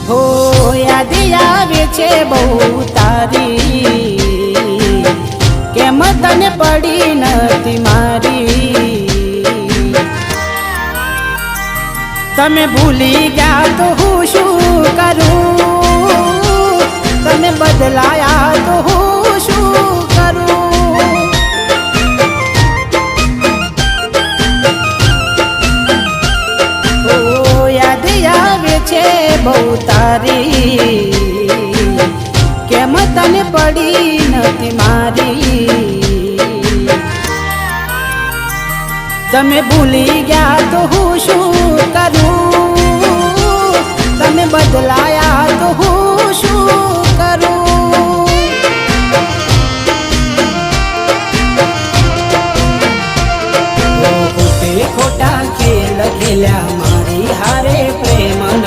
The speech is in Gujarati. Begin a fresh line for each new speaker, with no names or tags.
હો યાદ આવે છે બહુ તારી, કેમ તને પડી નથી મારી। તમે ભૂલી ગયા તો હું શું કરું, તમે બદલાયા તો હું શું કરું। ઓ યાદ આવે છે બહુ તારી, કેમ તને પડી નથી મારી। તમે ભૂલી ગયા તો હું શું કરું,